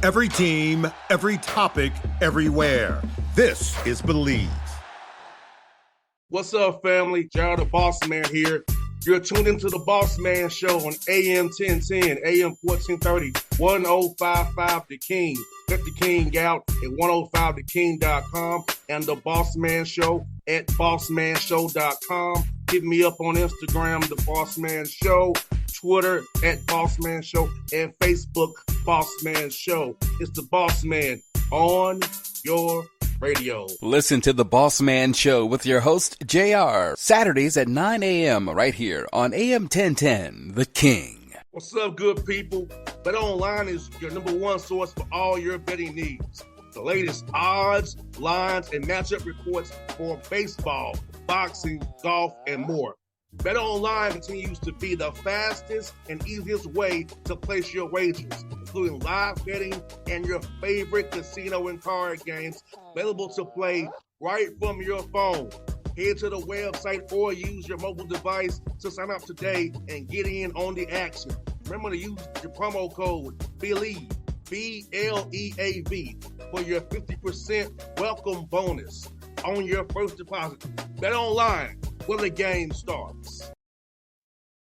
Every team, every topic, everywhere. This is Believe. What's up, family? Jared the Bossman here. You're tuned into the Bossman Show on AM 1010, AM 1430, 1055 The King. Check The King out at 105theking.com and the Bossman Show at bossmanshow.com. Hit me up on Instagram, The Bossman Show, Twitter at Bossman Show, and Facebook, Bossman Show. It's the Bossman on your radio. Listen to the Bossman Show with your host, JR, Saturdays at 9 a.m. right here on AM 1010, The King. What's up, good people? BetOnline is your number one source for all your betting needs. The latest odds, lines, and matchup reports for baseball, boxing, golf, and more. BetOnline continues to be the fastest and easiest way to place your wagers, including live betting and your favorite casino and card games available to play right from your phone. Head to the website or use your mobile device to sign up today and get in on the action. Remember to use your promo code BELIEVE, BLEAV, for your 50% welcome bonus on your first deposit. BetOnline, where the game starts.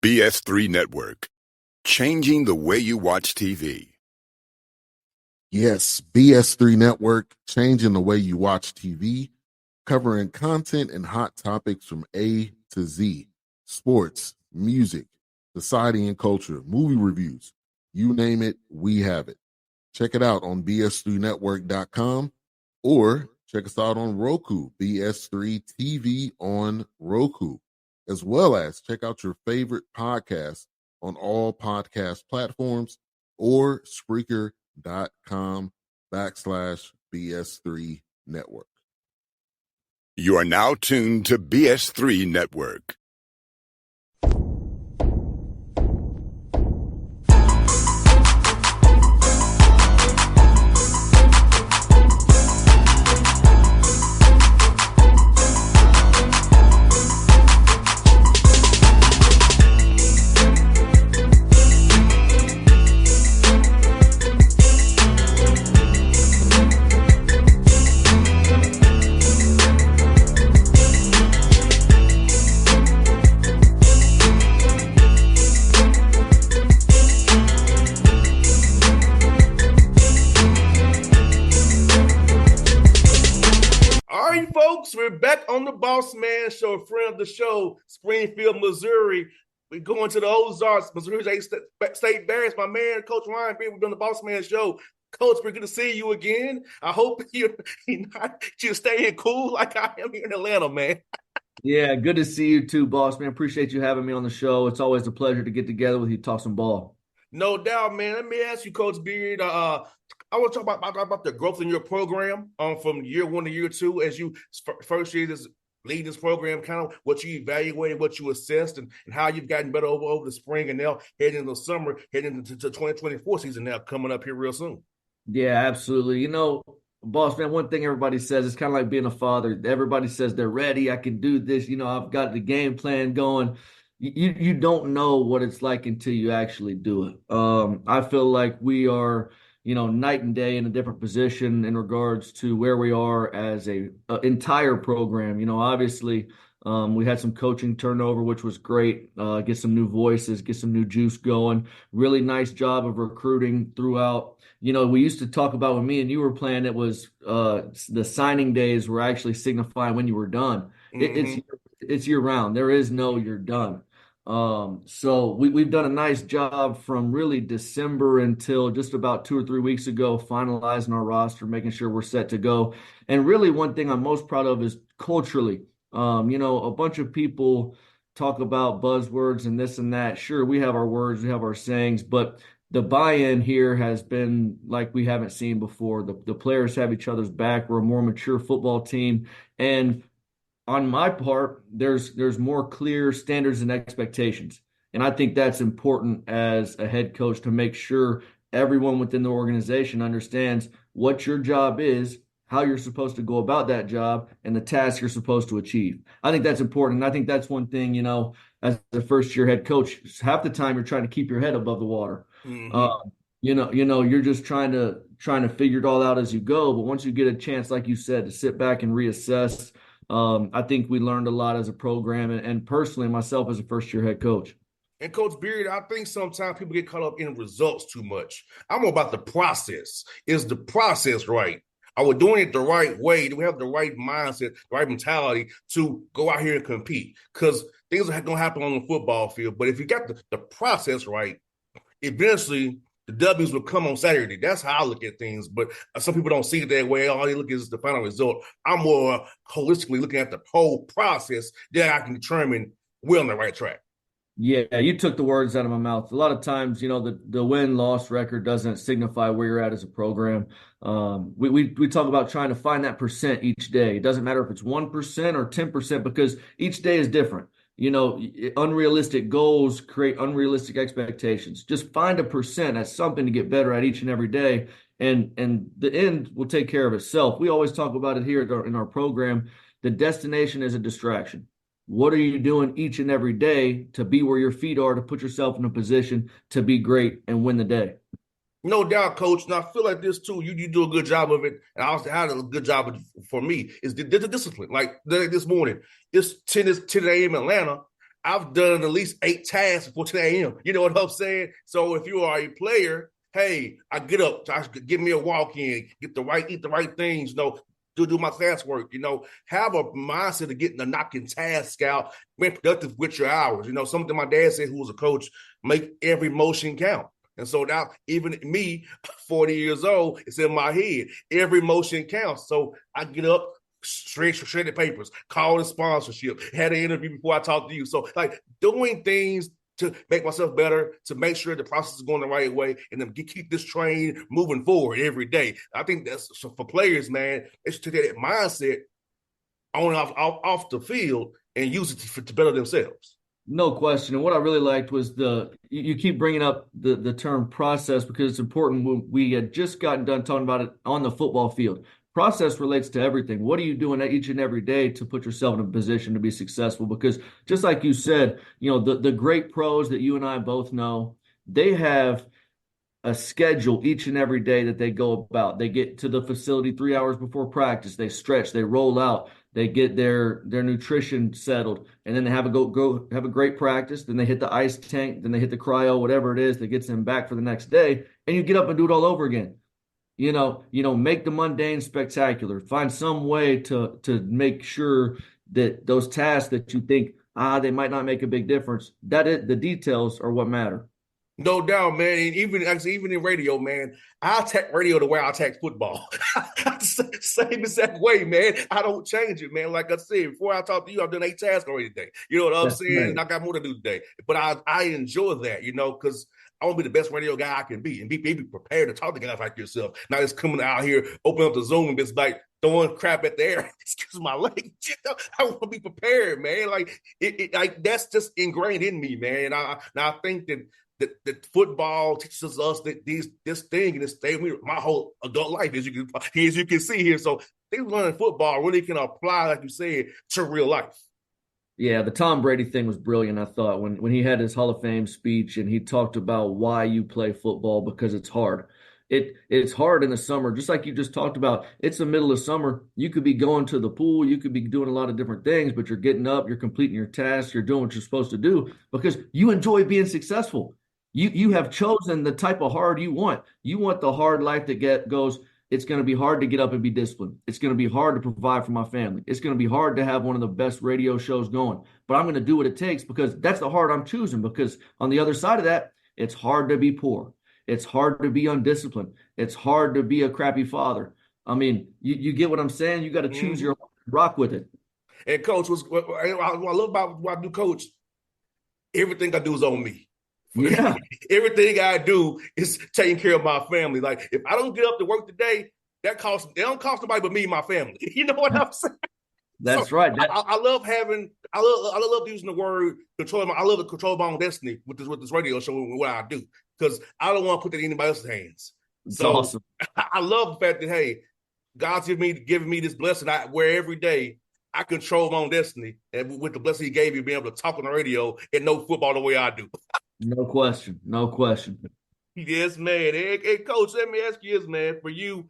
BS3 Network, changing the way you watch TV. Yes, BS3 Network, changing the way you watch TV, covering content and hot topics from A to Z, sports, music, society and culture, movie reviews, you name it, we have it. Check it out on bs3network.com or check us out on Roku, BS3 TV on Roku, as well as check out your favorite podcast on all podcast platforms or Spreaker.com/BS3 Network. You are now tuned to BS3 Network. We're back on the Bossman Show, a friend of the show, Springfield, Missouri. We're going to the Ozarks, Missouri State Barracks. My man, Coach Ryan, we're doing the Bossman Show. Coach, we're good to see you again. I hope you're staying cool like I am here in Atlanta, man. Yeah, good to see you too, boss man. Appreciate you having me on the show. It's always a pleasure to get together with you, talk some ball. No doubt, man. Let me ask you, Coach Beard. I want to talk about the growth in your program from year one to year two as you first year leading this program, kind of what you evaluated, what you assessed, and how you've gotten better over the spring and now heading into the summer, heading into the 2024 season now coming up here real soon. Yeah, absolutely. You know, boss man, one thing everybody says, it's kind of like being a father. Everybody says they're ready. I can do this. You know, I've got the game plan going. You don't know what it's like until you actually do it. I feel like we are, night and day in a different position in regards to where we are as a entire program. Obviously, we had some coaching turnover, which was great. Get some new voices, get some new juice going. Really nice job of recruiting throughout. We used to talk about when me and you were playing, it was the signing days were actually signifying when you were done. Mm-hmm. It's year round. There is no you're done. So we've done a nice job from really December until just about 2 or 3 weeks ago, finalizing our roster, making sure we're set to go. And really one thing I'm most proud of is culturally, a bunch of people talk about buzzwords and this and that. Sure, we have our words, we have our sayings, but the buy-in here has been like we haven't seen before. The players have each other's back. We're a more mature football team. And on my part, there's more clear standards and expectations. And I think that's important as a head coach to make sure everyone within the organization understands what your job is, how you're supposed to go about that job, and the task you're supposed to achieve. I think that's important. And I think that's one thing, as a first-year head coach, half the time you're trying to keep your head above the water. Mm-hmm. You're just trying to figure it all out as you go. But once you get a chance, like you said, to sit back and reassess, I think we learned a lot as a program, and personally myself as a first year head coach. And Coach Beard, I think sometimes people get caught up in results too much. I'm more about the process. Is the process right? Are we doing it the right way? Do we have the right mindset, the right mentality to go out here and compete? Because things are going to happen on the football field. But if you got the process right, eventually the W's will come on Saturday. That's how I look at things. But some people don't see it that way. All they look at is the final result. I'm more holistically looking at the whole process that I can determine we're on the right track. Yeah, you took the words out of my mouth. A lot of times, the win-loss record doesn't signify where you're at as a program. We talk about trying to find that percent each day. It doesn't matter if it's 1% or 10% because each day is different. Unrealistic goals create unrealistic expectations. Just find a percent. That's something to get better at each and every day. And the end will take care of itself. We always talk about it here in our program. The destination is a distraction. What are you doing each and every day to be where your feet are, to put yourself in a position to be great and win the day? No doubt, Coach. And I feel like this too. You do a good job of it, and I also had a good job of it for me. Is the discipline? Like this morning, it's 10 a.m. Atlanta. I've done at least 8 tasks before 10 a.m. You know what I'm saying? So if you are a player, hey, I get up, give me a walk in, eat the right things. Do my task work, have a mindset of getting the knocking task out, being productive with your hours. Something my dad said, who was a coach, make every motion count. And so now, even me, 40 years old, it's in my head. Every motion counts. So I get up, shredded papers, call the sponsorship, had an interview before I talked to you. So, like, doing things to make myself better, to make sure the process is going the right way, and then keep this train moving forward every day. I think that's for players, man. They should take that mindset on and off the field and use it to better themselves. No question. And what I really liked was you keep bringing up the term process because it's important. We had just gotten done talking about it on the football field. Process relates to everything. What are you doing each and every day to put yourself in a position to be successful? Because just like you said, the great pros that you and I both know, they have a schedule each and every day that they go about. They get to the facility 3 hours before practice. They stretch, they roll out, they get their nutrition settled, and then they have go have a great practice. Then they hit the ice tank, then they hit the cryo, whatever it is that gets them back for the next day. And you get up and do it all over again. Make the mundane spectacular. Find some way to make sure that those tasks that you think they might not make a big difference, the details are what matter. No doubt, man. And even in radio, man, I attack radio the way I attack football. Same exact way, man. I don't change it, man. Like I said, before I talk to you, I've done 8 tasks already today. You know what I'm saying? Right. And I got more to do today. But I enjoy that, because I want to be the best radio guy I can be and be prepared to talk to guys like yourself. Not just coming out here, open up the Zoom and just like throwing crap at the air. Excuse my language. I want to be prepared, man. Like like that's just ingrained in me, man. And I think that football teaches us that this thing and this thing, my whole adult life, as you can see here. So things learning football really can apply, like you said, to real life. Yeah, the Tom Brady thing was brilliant, I thought, when he had his Hall of Fame speech and he talked about why you play football, because it's hard. It's hard in the summer, just like you just talked about. It's the middle of summer. You could be going to the pool, you could be doing a lot of different things, but you're getting up, you're completing your tasks, you're doing what you're supposed to do because you enjoy being successful. You have chosen the type of hard you want. You want the hard life that goes, it's going to be hard to get up and be disciplined. It's going to be hard to provide for my family. It's going to be hard to have one of the best radio shows going. But I'm going to do what it takes because that's the hard I'm choosing. Because on the other side of that, it's hard to be poor. It's hard to be undisciplined. It's hard to be a crappy father. I mean, you get what I'm saying? You got to choose your rock with it. And Coach, what I love about what I do, Coach, everything I do is on me. Yeah. Everything I do is taking care of my family. Like if I don't get up to work today, it don't cost nobody but me and my family. You know what I'm saying? That's right. I love using the word control. I love to control my own destiny with this radio show and what I do because I don't want to put that in anybody else's hands. It's so awesome. I love the fact that hey, God's giving me this blessing where every day I control my own destiny, and with the blessing He gave me, being able to talk on the radio and know football the way I do. No question. No question. Yes, man. Hey, Coach, let me ask you this, man. For you,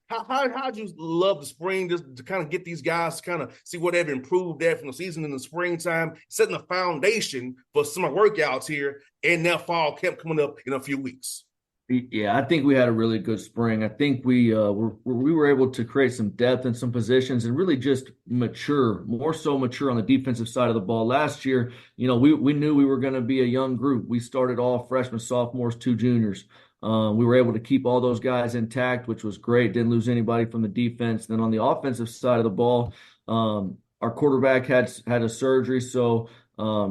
how'd you love the spring just to kind of get these guys to kind of see what they've improved at from the season in the springtime, setting the foundation for summer workouts here and that fall camp coming up in a few weeks? Yeah, I think we had a really good spring. I think we were able to create some depth in some positions and really just mature, more so mature on the defensive side of the ball. Last year, we knew we were going to be a young group. We started all freshmen, sophomores, two juniors. We were able to keep all those guys intact, which was great. Didn't lose anybody from the defense. Then on the offensive side of the ball, our quarterback had a surgery, so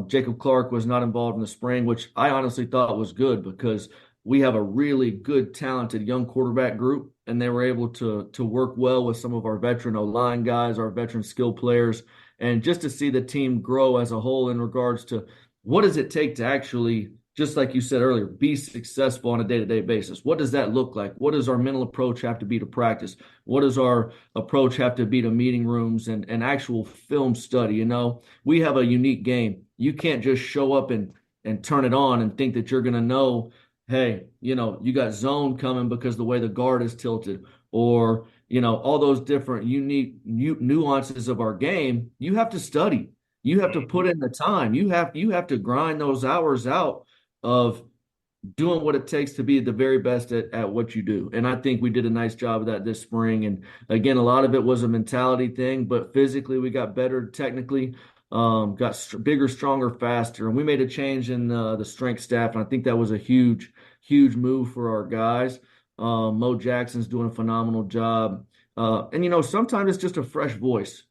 Jacob Clark was not involved in the spring, which I honestly thought was good because we have a really good, talented young quarterback group, and they were able to work well with some of our veteran O-line guys, our veteran skill players, and just to see the team grow as a whole in regards to what does it take to actually, just like you said earlier, be successful on a day-to-day basis. What does that look like? What does our mental approach have to be to practice? What does our approach have to be to meeting rooms and actual film study? We have a unique game. You can't just show up and turn it on and think that you're going to know, hey, you got zone coming because the way the guard is tilted, or, all those different unique nuances of our game. You have to study. You have to put in the time. You have to grind those hours out of doing what it takes to be the very best at what you do. And I think we did a nice job of that this spring. And again, a lot of it was a mentality thing, but physically we got better technically. Got bigger, stronger, faster, and we made a change in the strength staff, and I think that was a huge move for our guys. Mo Jackson's doing a phenomenal job, and sometimes it's just a fresh voice.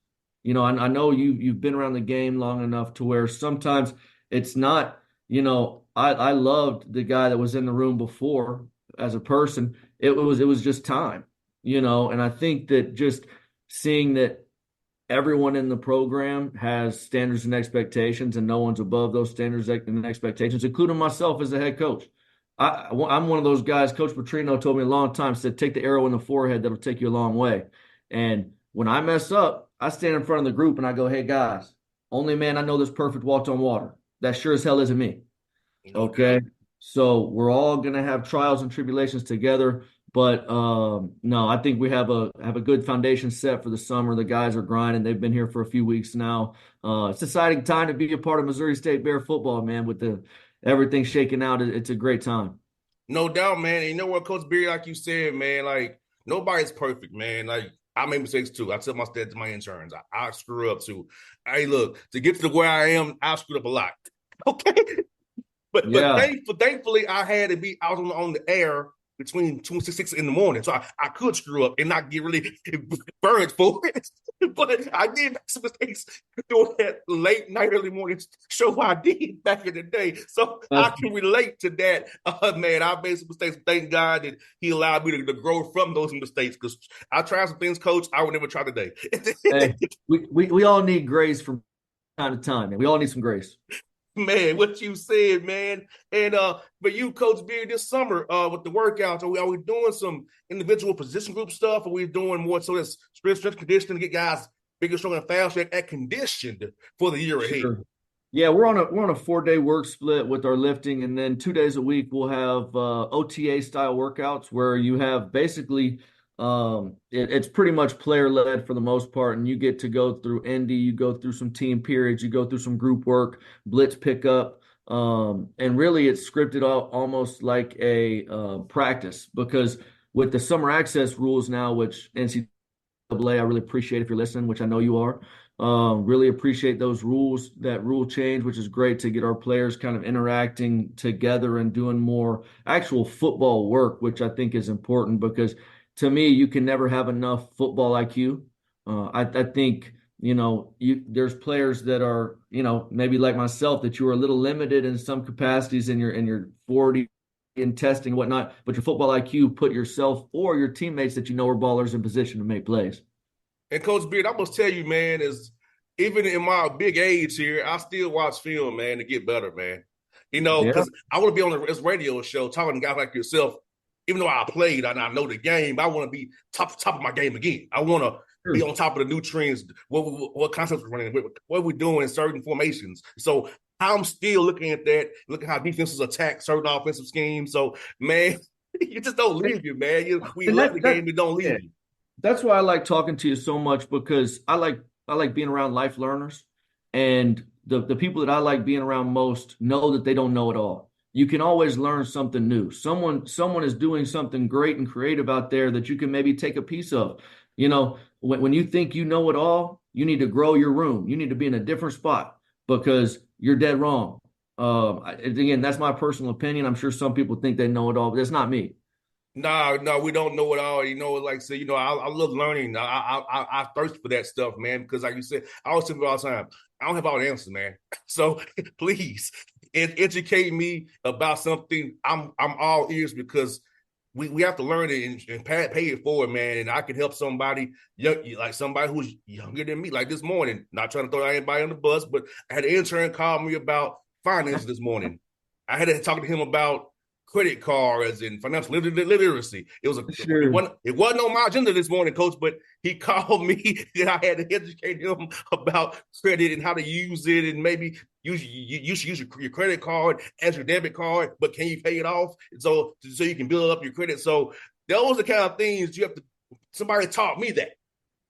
I know you've been around the game long enough to where sometimes it's not. I loved the guy that was in the room before as a person. It was just time, and I think that just seeing that everyone in the program has standards and expectations, and no one's above those standards and expectations, including myself as the head coach. I'm one of those guys. Coach Petrino told me a long time, said, take the arrow in the forehead. That'll take you a long way. And when I mess up, I stand in front of the group and I go, hey, guys, only man I know that's perfect walked on water. That sure as hell isn't me. Okay. So we're all going to have trials and tribulations together. But no, I think we have a good foundation set for the summer. The guys are grinding. They've been here for a few weeks now. It's an exciting time to be a part of Missouri State Bear football, man. With everything shaking out, it's a great time. No doubt, man. And you know what, Coach Beard, like you said, man, like nobody's perfect, man. Like I make mistakes too. I tell my stats to my interns. I screw up too. Hey, look, to get to where I am, I screwed up a lot. Okay. But thankfully, I had to be out on the air between 2 and 6 in the morning. So I could screw up and not get really burned for it. But I did make some mistakes doing that late night, early morning show I did back in the day. So I can relate to that. Man, I made some mistakes. Thank God that he allowed me to grow from those mistakes, because I tried some things, Coach, I would never try today. Hey, we all need grace from time to time, man. We all need some grace. Man, what you said, man. And but you, Coach Beard, this summer with the workouts, are we doing some individual position group stuff? Or are we doing more so that's strength conditioning to get guys bigger, stronger, and faster and conditioned for the year ahead? Sure. Yeah, we're on a 4-day work split with our lifting, and then 2 days a week we'll have OTA style workouts where you have basically it's pretty much player led for the most part, and you get to go through Indy, you go through some team periods, you go through some group work, blitz pickup, and really it's scripted almost like a practice, because with the summer access rules now, which NCAA, I really appreciate if you're listening, which I know you are. Really appreciate those rules, that rule change, which is great to get our players kind of interacting together and doing more actual football work, which I think is important, because to me, you can never have enough football IQ. I think, there's players that are, maybe like myself, that you are a little limited in some capacities in your 40 in testing and whatnot, but your football IQ put yourself or your teammates that are ballers in position to make plays. And Coach Beard, I must tell you, man, is even in my big age here, I still watch film, man, to get better, man. Because I want to be on this radio show talking to guys like yourself. Even though I played and I know the game, I want to be top of my game again. I want to be on top of the new trends, what concepts we're running, what we're doing in certain formations. So I'm still looking at that. Look at how defenses attack certain offensive schemes. So, man, you just don't leave you, man. We And love the game, but don't yeah, leave you. that's why I like talking to you so much, because I like being around life learners, and the people that I like being around most know that they don't know it all. You can always learn something new. Someone is doing something great and creative out there that you can maybe take a piece of. When you think you know it all, you need to grow your room. You need to be in a different spot, because you're dead wrong. Again, that's my personal opinion. I'm sure some people think they know it all, but that's not me. No, we don't know it all. Like I said, I love learning. I thirst for that stuff, man. Because like you said, I always tell people all the time, I don't have all the answers, man. So please educate me about something. I'm all ears, because we have to learn it and pay it forward, man. And I can help somebody young, like somebody who's younger than me. Like this morning, not trying to throw anybody on the bus, but I had an intern call me about finance this morning. I had to talk to him about credit cards and financial literacy. Sure. It wasn't on my agenda this morning, Coach, but he called me and I had to educate him about credit and how to use it, and maybe you should use your credit card as your debit card, but can you pay it off so you can build up your credit? So those are the kind of things you have to. Somebody taught me that,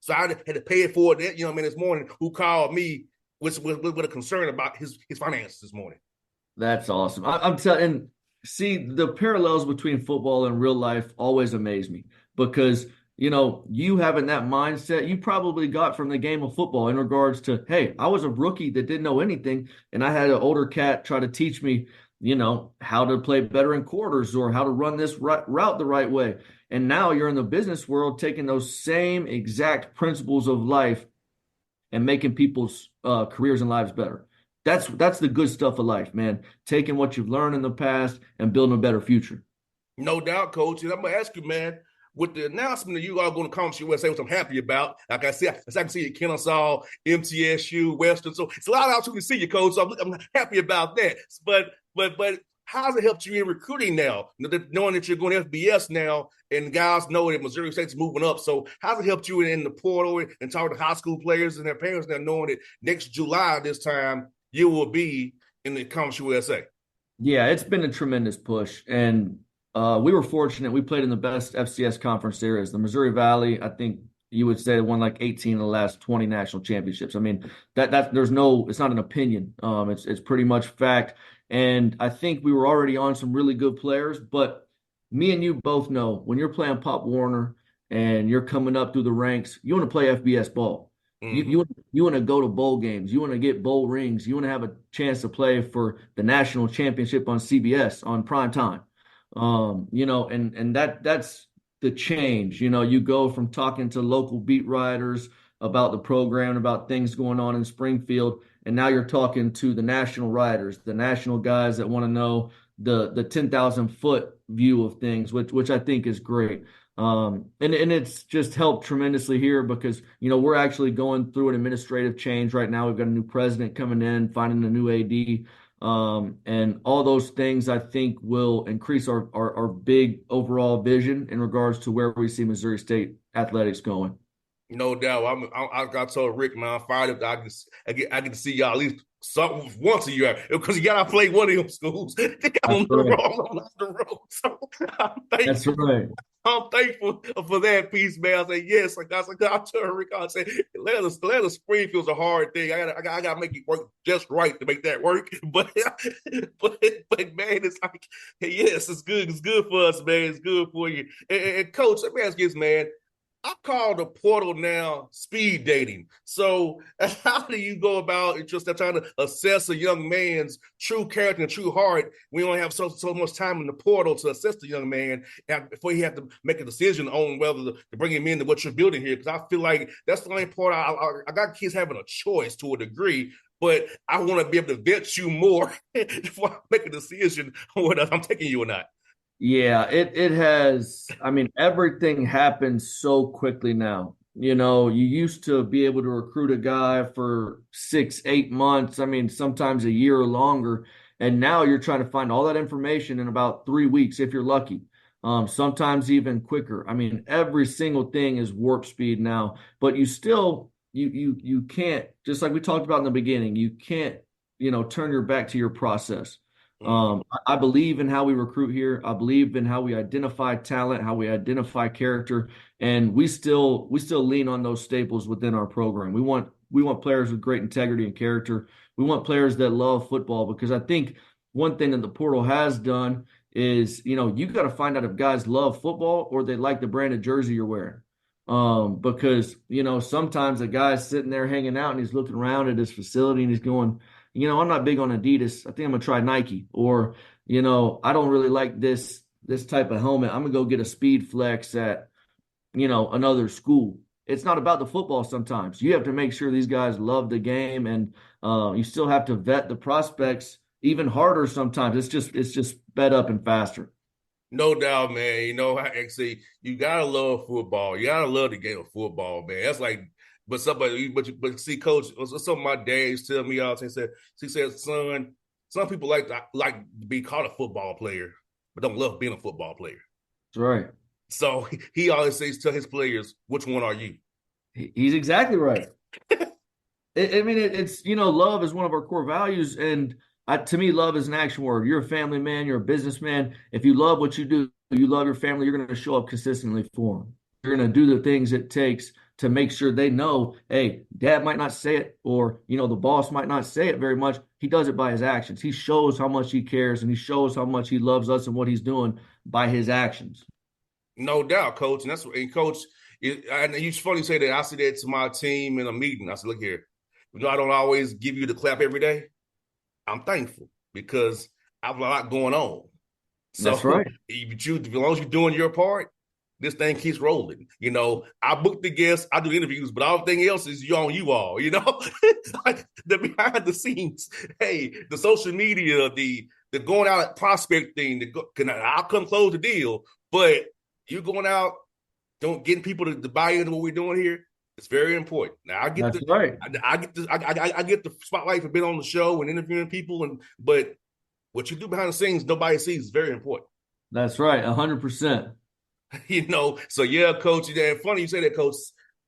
so I had to pay it forward. That this morning who called me with a concern about his finances this morning. That's awesome. I'm telling. See, the parallels between football and real life always amaze me, because you having that mindset you probably got from the game of football, in regards to, hey, I was a rookie that didn't know anything, and I had an older cat try to teach me, how to play better in quarters, or how to run this route the right way. And now you're in the business world, taking those same exact principles of life and making people's careers and lives better. That's the good stuff of life, man. Taking what you've learned in the past and building a better future. No doubt, Coach. And I'm gonna ask you, man, with the announcement that you are going to Conference USA, which I'm happy about. Like I said, I can see you, Kennesaw, MTSU, Western. So it's a lot of opportunity to see you, Coach. So I'm happy about that. But how's it helped you in recruiting now, knowing that you're going to FBS now, and guys know that Missouri State's moving up? So how's it helped you in the portal and talking to high school players and their parents now, knowing that next July this time you will be in the Conference USA? Yeah, it's been a tremendous push, and we were fortunate. We played in the best FCS conference there is. The Missouri Valley, I think you would say, won like 18 of the last 20 national championships. I mean, that there's no, it's not an opinion. It's pretty much fact. And I think we were already on some really good players, but me and you both know, when you're playing Pop Warner and you're coming up through the ranks, you want to play FBS ball. Mm-hmm. You want to go to bowl games. You want to get bowl rings. You want to have a chance to play for the national championship on CBS on prime time. And that's the change. You go from talking to local beat writers about the program, about things going on in Springfield, and now you're talking to the national writers, the national guys that want to know the 10,000-foot view of things, which I think is great. And it's just helped tremendously here, because we're actually going through an administrative change right now. We've got a new president coming in, finding a new AD. And all those things, I think, will increase our big overall vision in regards to where we see Missouri State athletics going. No doubt. I told Rick, man, I'm fired up. I get to see y'all at least once a year, because you gotta play one of them schools on the road. So That's right. I'm thankful for that piece, man. I say yes. I tell Rick, I say let us Springfield's a hard thing. I gotta make it work just right to make that work. But man, it's like, hey, yes, it's good. It's good for us, man. It's good for you. And Coach, let me ask you this, man. I call the portal now speed dating. So how do you go about just trying to assess a young man's true character and true heart? We only have so much time in the portal to assess the young man before you have to make a decision on whether to bring him into what you're building here. Because I feel like that's the only part I got kids having a choice to a degree, but I want to be able to vet you more before I make a decision on whether I'm taking you or not. Yeah, it has. I mean, everything happens so quickly now. You used to be able to recruit a guy for 6, 8 months. I mean, sometimes a year or longer. And now you're trying to find all that information in about 3 weeks, if you're lucky. Sometimes even quicker. I mean, every single thing is warp speed now. But you still, you can't, just like we talked about in the beginning, you can't turn your back to your process. Mhm. I believe in how we recruit here. I believe in how we identify talent, how we identify character, and we still lean on those staples within our program. We want players with great integrity and character. We want players that love football, because I think one thing that the portal has done is, you got to find out if guys love football or they like the brand of jersey you're wearing. Because sometimes a guy's sitting there hanging out and he's looking around at his facility and he's going, I'm not big on Adidas. I think I'm gonna try Nike. Or, I don't really like this type of helmet. I'm gonna go get a Speed Flex at, another school. It's not about the football sometimes. You have to make sure these guys love the game, and you still have to vet the prospects even harder sometimes. It's just sped up and faster. No doubt, man. Actually, you gotta love football. You gotta love the game of football, man. That's like, but see, Coach, some of my dads tell me all the time. He said, son, some people like to be called a football player, but don't love being a football player. That's right. So he always says to his players, "Which one are you?" He's exactly right. I mean, it's love is one of our core values, and to me, love is an action word. You're a family man, you're a businessman. If you love what you do, you love your family, you're going to show up consistently for them. You're going to do the things it takes to make sure they know, hey, dad might not say it, or the boss might not say it very much. He does it by his actions. He shows how much he cares, and he shows how much he loves us and what he's doing by his actions. No doubt, Coach. And Coach, and it's funny you say that. I say that to my team in a meeting. I said, look here, I don't always give you the clap every day. I'm thankful because I have a lot going on. That's So right. as long as you're doing your part, this thing keeps rolling. I book the guests, I do interviews, but everything else is on you all. Like the behind the scenes. Hey, the social media, the going out at prospecting, I'll come close the deal, but you going out, don't getting people to buy into what we're doing here. It's very important. Now That's right. I get the spotlight for being on the show and interviewing people, but what you do behind the scenes, nobody sees is very important. That's right. 100%. So yeah, Coach. Yeah, funny you say that, Coach,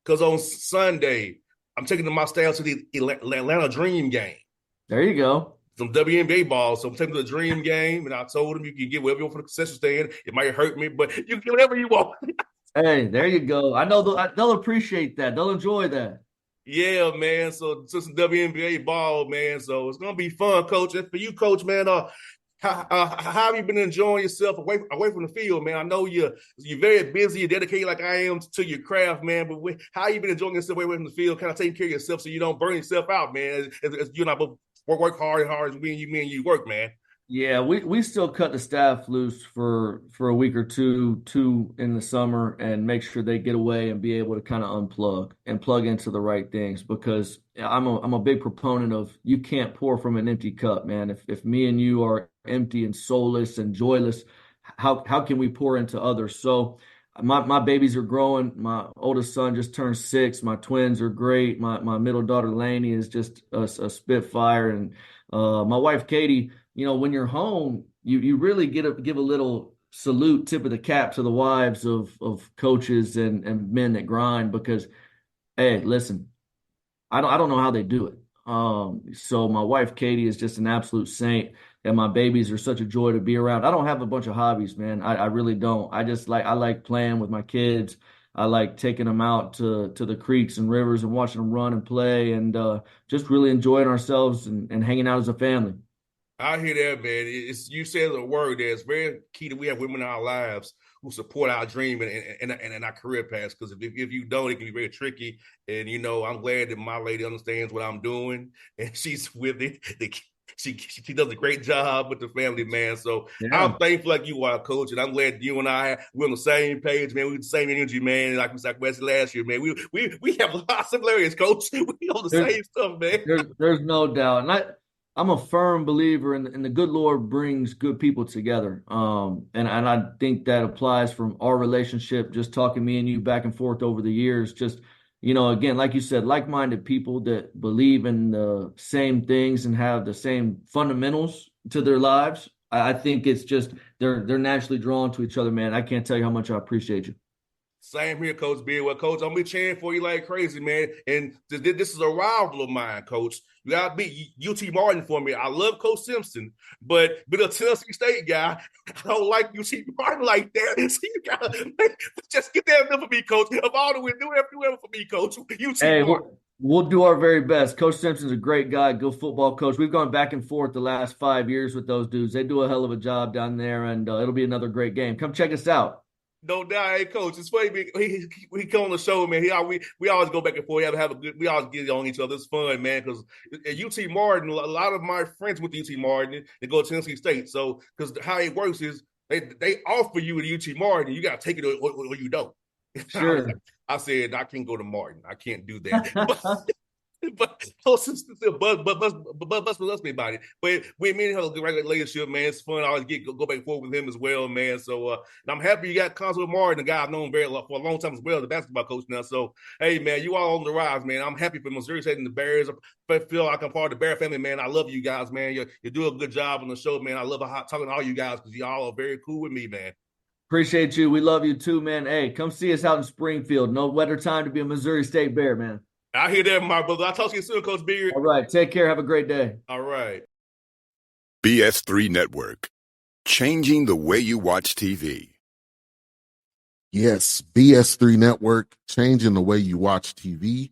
because on Sunday I'm taking my staff to the Atlanta Dream game, There you go. some WNBA ball. So I'm taking to the Dream game, and I told them you can get whatever you want for the concession stand. It might hurt me, but you can get whatever you want. Hey, there you go. I know they'll appreciate that. They'll enjoy that. Yeah, man. So some WNBA ball, man. So it's gonna be fun, Coach. And for you, Coach, man, how have you been enjoying yourself away from the field, man? I know you're very busy, you're dedicated like I am to your craft, man. But how you been enjoying yourself away from the field, kind of taking care of yourself so you don't burn yourself out, man? As you and I both work hard as me and you work, man. Yeah, we still cut the staff loose for a week or two in the summer, and make sure they get away and be able to kind of unplug and plug into the right things, because I'm a big proponent of, you can't pour from an empty cup, man. If me and you are empty and soulless and joyless, how can we pour into others? So my babies are growing. My oldest son just turned 6. My twins are great. My middle daughter Lainey is just a spitfire, and my wife Katie. When you're home, you really give a little salute, tip of the cap to the wives of coaches and men that grind, because, hey, listen, I don't know how they do it. So my wife Katie is just an absolute saint, and my babies are such a joy to be around. I don't have a bunch of hobbies, man. I really don't. I like playing with my kids. I like taking them out to the creeks and rivers and watching them run and play, and just really enjoying ourselves and hanging out as a family. I hear that, man. You said a word there. It's very key that we have women in our lives who support our dream and our career paths. Because if you don't, it can be very tricky. And I'm glad that my lady understands what I'm doing and she's with it. She does a great job with the family, man. So Yeah. I'm thankful like you are, Coach, and I'm glad you and we're on the same page, man. We're the same energy, man. Like we said last year, man. We have a lot of similarities, Coach. We on the There's, same stuff, man. there's no doubt. And I'm a firm believer in the good Lord brings good people together. And I think that applies from our relationship, just talking me and you back and forth over the years. Just, again, like you said, like-minded people that believe in the same things and have the same fundamentals to their lives. I think it's just they're naturally drawn to each other, man. I can't tell you how much I appreciate you. Same here, Coach B. Well, Coach, I'm gonna be cheering for you like crazy, man. And this is a rival of mine, Coach. You gotta beat UT Martin for me. I love Coach Simpson, but being a Tennessee State guy, I don't like UT Martin like that. So you gotta just get that for me, Coach. Of all the way, do whatever for me, Coach. UT Hey, Martin. we'll do our very best. Coach Simpson's a great guy, good football coach. We've gone back and forth the last 5 years with those dudes. They do a hell of a job down there, and it'll be another great game. Come check us out. No doubt, hey, Coach. It's funny. He come on the show, man. We always go back and forth. Have a good. We always get on each other. It's fun, man. Because at UT Martin, a lot of my friends went to UT Martin. They go to Tennessee State. So because how it works is they offer you at UT Martin, you got to take it or you don't. Sure. I said I can't go to Martin. I can't do that. But bust me about it. But me and him have a good relationship, man. It's fun. I always go back and forth with him as well, man. So and I'm happy you got Consul Martin, a guy I've known for a long time as well, the basketball coach now. So hey, man, you all on the rise, man. I'm happy for Missouri State and the Bears. I feel like I'm part of the Bear family, man. I love you guys, man. You do a good job on the show, man. I love talking to all you guys because y'all are very cool with me, man. Appreciate you. We love you too, man. Hey, come see us out in Springfield. No better time to be a Missouri State Bear, man. I hear that, my brother. I'll talk to you soon, Coach Beard. All right. Take care. Have a great day. All right. BS3 Network. Changing the way you watch TV. Yes, BS3 Network, changing the way you watch TV,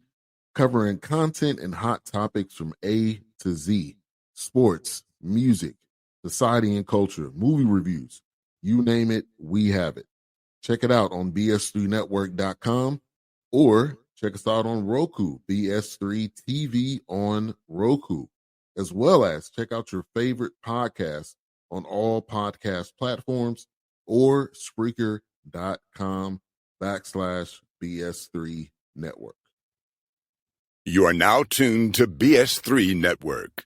covering content and hot topics from A to Z, sports, music, society and culture, movie reviews, you name it, we have it. Check it out on bs3network.com or check us out on Roku, BS3 TV on Roku, as well as check out your favorite podcast on all podcast platforms or Spreaker.com/BS3 Network. You are now tuned to BS3 Network.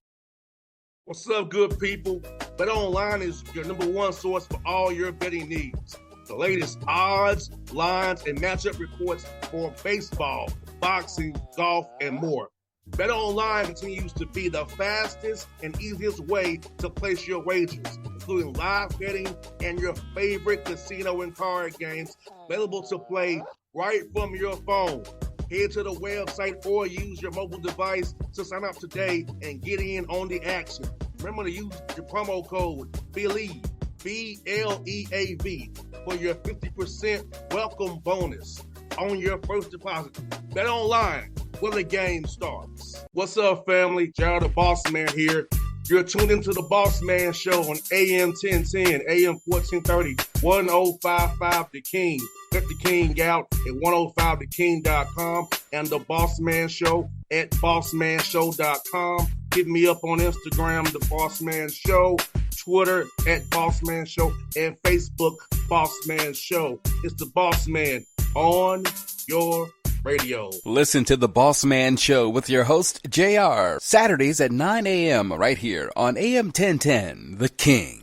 What's up, good people? Bet Online is your number one source for all your betting needs. The latest odds, lines, and matchup reports for baseball, boxing, golf, and more. Bet Online continues to be the fastest and easiest way to place your wagers, including live betting and your favorite casino and card games available to play right from your phone. Head to the website or use your mobile device to sign up today and get in on the action. Remember to use your promo code BELIEVE, BLEAV, for your 50% welcome bonus on your first deposit. Bet Online, where the game starts. What's up, family? Gerald the Bossman here. You're tuned into the Bossman Show on AM 1010, AM 1430, 1055 The King. Check The King out at 105theking.com and the Bossman Show at bossmanshow.com. Hit me up on Instagram, The Bossman Show, Twitter at Bossman Show, and Facebook, Bossman Show. It's the Bossman on your radio. Listen to The Bossman Show with your host, JR, Saturdays at 9 a.m. right here on AM 1010, The King.